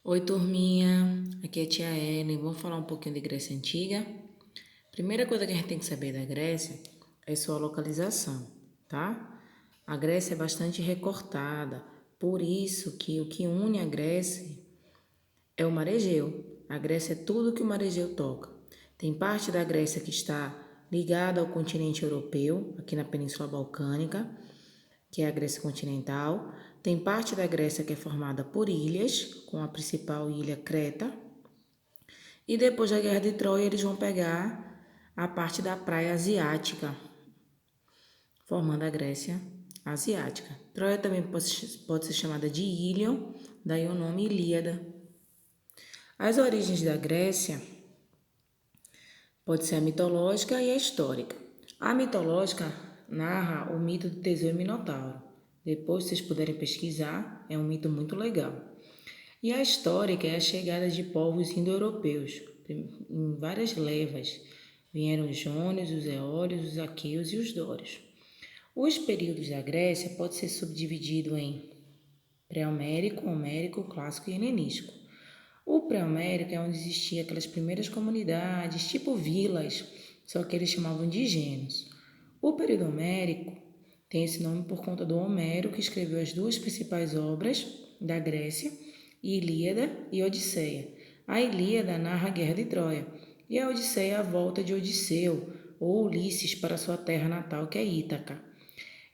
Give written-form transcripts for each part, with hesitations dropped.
Oi, turminha. Aqui é a tia Ellen. Vamos falar um pouquinho de Grécia Antiga. Primeira coisa que a gente tem que saber da Grécia é sua localização, tá? A Grécia é bastante recortada, por isso que o que une a Grécia é o Mar Egeu. A Grécia é tudo que o Mar Egeu toca. Tem parte da Grécia que está ligada ao continente europeu, aqui na Península Balcânica, que é a Grécia continental. Tem parte da Grécia que é formada por ilhas, com a principal ilha Creta. E depois da Guerra de Troia, eles vão pegar a parte da praia asiática, formando a Grécia asiática. Troia também pode ser chamada de Ílion, daí o nome Ilíada. As origens da Grécia pode ser a mitológica e a histórica. A mitológica narra o mito do Teseu e Minotauro. Depois, se vocês puderem pesquisar, é um mito muito legal. E a histórica é a chegada de povos indo-europeus, em várias levas. Vieram os jônios, os eólios, os aqueus e os dórios. Os períodos da Grécia podem ser subdivididos em pré-homérico, homérico, clássico e helenístico. O pré-homérico é onde existiam aquelas primeiras comunidades, tipo vilas, só que eles chamavam de gênios. O período homérico tem esse nome por conta do Homero, que escreveu as duas principais obras da Grécia, Ilíada e Odisseia. A Ilíada narra a Guerra de Troia e a Odisseia a volta de Odisseu ou Ulisses para sua terra natal, que é Ítaca.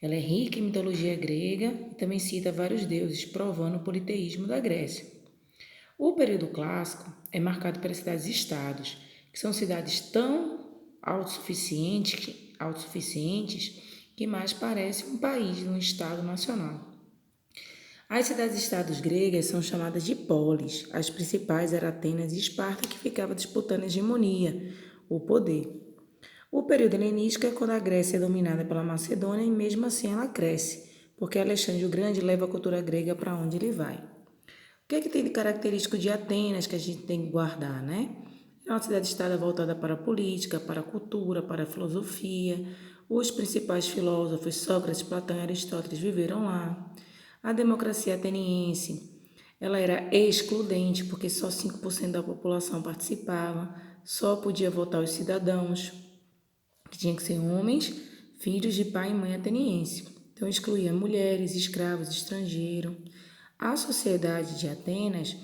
Ela é rica em mitologia grega e também cita vários deuses, provando o politeísmo da Grécia. O período clássico é marcado pelas cidades-estados, que são cidades tão autossuficientes que mais parecem um país, um estado nacional. As cidades-estados gregas são chamadas de polis. As principais eram Atenas e Esparta, que ficavam disputando a hegemonia, o poder. O período helenístico é quando a Grécia é dominada pela Macedônia e mesmo assim ela cresce, porque Alexandre o Grande leva a cultura grega para onde ele vai. O que é que tem de característico de Atenas que a gente tem que guardar, né? É uma cidade-estado voltada para a política, para a cultura, para a filosofia. Os principais filósofos, Sócrates, Platão e Aristóteles, viveram lá. A democracia ateniense, ela era excludente, porque só 5% da população participava, só podia votar os cidadãos, que tinham que ser homens, filhos de pai e mãe ateniense. Então excluía mulheres, escravos, estrangeiros. A sociedade de Atenas,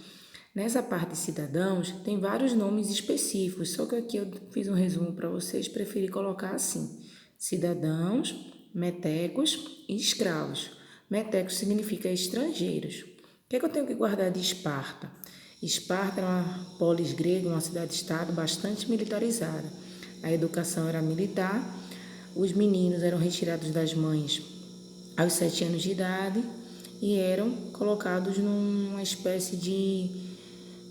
nessa parte de cidadãos, tem vários nomes específicos, só que aqui eu fiz um resumo para vocês, preferi colocar assim: cidadãos, metecos e escravos. Metecos significa estrangeiros. O que é que eu tenho que guardar de Esparta? Esparta era uma polis grega, uma cidade-estado bastante militarizada. A educação era militar, os meninos eram retirados das mães aos 7 anos de idade e eram colocados numa espécie de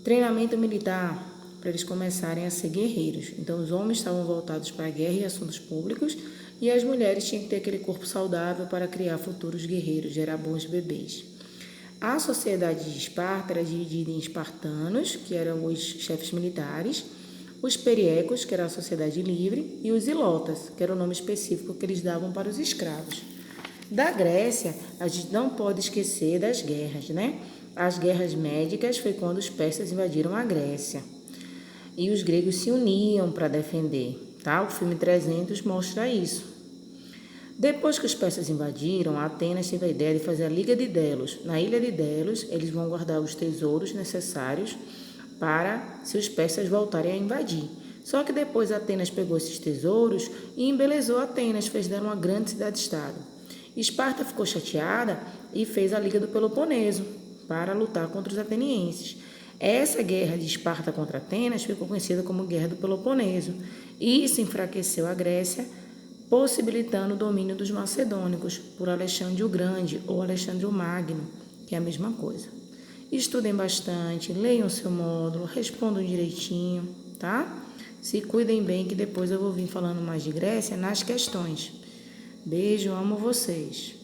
treinamento militar para eles começarem a ser guerreiros. Então, os homens estavam voltados para a guerra e assuntos públicos e as mulheres tinham que ter aquele corpo saudável para criar futuros guerreiros, gerar bons bebês. A sociedade de Esparta era dividida em espartanos, que eram os chefes militares, os periecos, que era a sociedade livre, e os ilotas, que era o nome específico que eles davam para os escravos. Da Grécia, a gente não pode esquecer das guerras, né? As guerras médicas foi quando os persas invadiram a Grécia e os gregos se uniam para defender, tá? O filme 300 mostra isso. Depois que os persas invadiram, Atenas teve a ideia de fazer a Liga de Delos. Na ilha de Delos, eles vão guardar os tesouros necessários para se os persas voltarem a invadir. Só que depois Atenas pegou esses tesouros e embelezou Atenas, fez dela uma grande cidade-estado. Esparta ficou chateada e fez a Liga do Peloponeso para lutar contra os atenienses. Essa guerra de Esparta contra Atenas ficou conhecida como Guerra do Peloponeso. Isso enfraqueceu a Grécia, possibilitando o domínio dos macedônicos por Alexandre o Grande ou Alexandre o Magno, que é a mesma coisa. Estudem bastante, leiam seu módulo, respondam direitinho, tá? Se cuidem bem que depois eu vou vir falando mais de Grécia nas questões. Beijo, amo vocês.